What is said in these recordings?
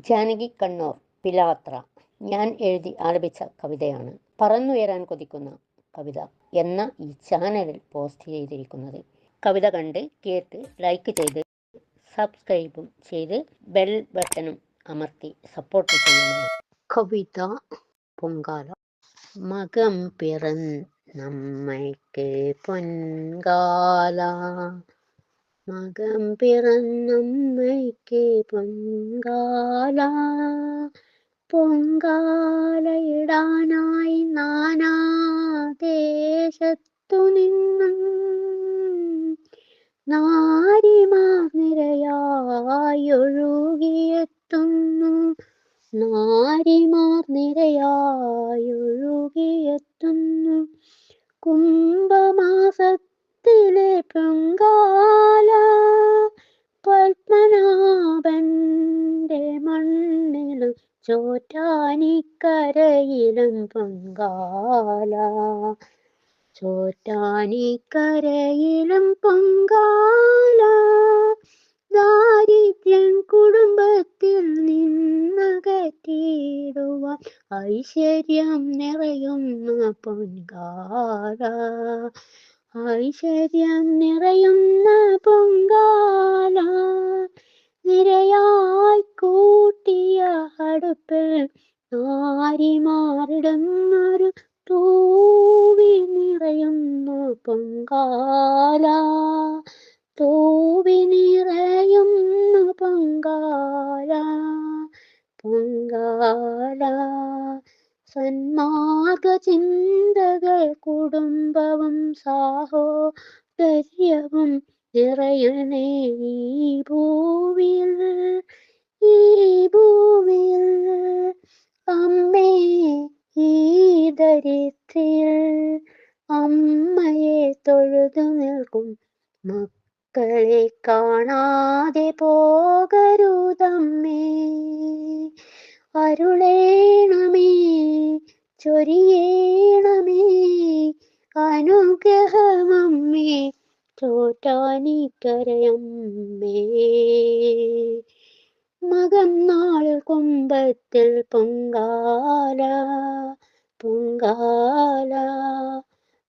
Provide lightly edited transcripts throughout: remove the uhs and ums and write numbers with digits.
ജാനകി കണ്ണൂർ പിലാത്ര ഞാൻ എഴുതി ആലപിച്ച കവിതയാണ് പറന്നുയരാൻ കൊതിക്കുന്ന കവിത എന്ന ഈ ചാനലിൽ പോസ്റ്റ് ചെയ്തിരിക്കുന്നത്. കവിത കണ്ട് കേട്ട് ലൈക്ക് ചെയ്ത് സബ്സ്ക്രൈബും ചെയ്ത് ബെൽ ബട്ടണും അമർത്തി സപ്പോർട്ട് ചെയ്യണം. കവിത പൊങ്കാല. മകം പിറന്നമ്മയ്ക്ക് പൊൻകാല, മകം പിറന്നമ്മയ്ക്ക് പൊൻകാല, പൊങ്കാലയിടാനായി നാനാദേശത്തു നിന്നും നാരിമാർ നിരയായൊഴുകിയെത്തുന്നു, നാരിമാർ നിരയായൊഴുകിയെത്തുന്നു. കുംഭമാസത്തിലെ പൊങ്കാല, പത്മനാഭന്റെ മണ്ണിലും ചോറ്റാനിക്കരയിലും പൊങ്കാല, ചോറ്റാനിക്കരയിലും പൊങ്കാല. ദാരിദ്ര്യം കുടുംബത്തിൽ നിന്നകറ്റിടുവാൻ ഐശ്വര്യം നിറയുന്ന പൊങ്കാല, ഐശ്വര്യം നിറയുന്ന പൊങ്കാല. നിരയായി കൂട്ടിയ അടുപ്പിൽ നാരിമാറിടുന്നൊരു തൂവി നിറയുന്ന പൊങ്കാല, തൂവി നിറയുന്ന പൊങ്കാല, പൊങ്കാല. സന്മാർഗ ചിന്തകൾ കുടുംബവും സാഹോദര്യവും നിറയണേ ഈ ഭൂവിൽ, ഈ ഭൂവിൽ. അമ്മേ ഈ ദരിദ്രയിൽ അമ്മയെ തൊഴുതു നിൽക്കും മക്കളെ കാണാതെ പോകരുതമ്മേ. അരുളേണമേ, ചൊരിയേണമേ അനുഗ്രഹമമ്മേ, ചോറ്റാനിക്കരയമ്മേ. മകം നാൾ കുംഭത്തിൽ പൊങ്കാല, പൊങ്കാല,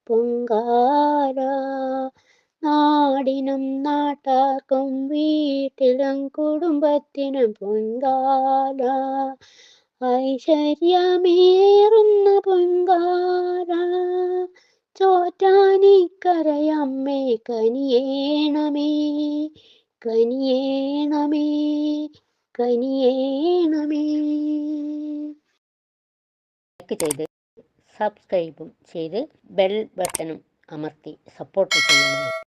പൊങ്കാല. നാടിനും നാട്ടാർക്കും വീട്ടിലും കുടുംബത്തിനും പൊങ്കാല, ഐശ്വര്യമേറുന്ന പൊങ്കാല. ചോറ്റാനിക്കരയമ്മേ കനിയേണമേ, കനിയേണമേ, കനിയേണമേ. ലൈക്ക് ചെയ്ത് സബ്സ്ക്രൈബും ചെയ്ത് ബെൽ ബട്ടണും അമർത്തി സപ്പോർട്ട് ചെയ്യണം.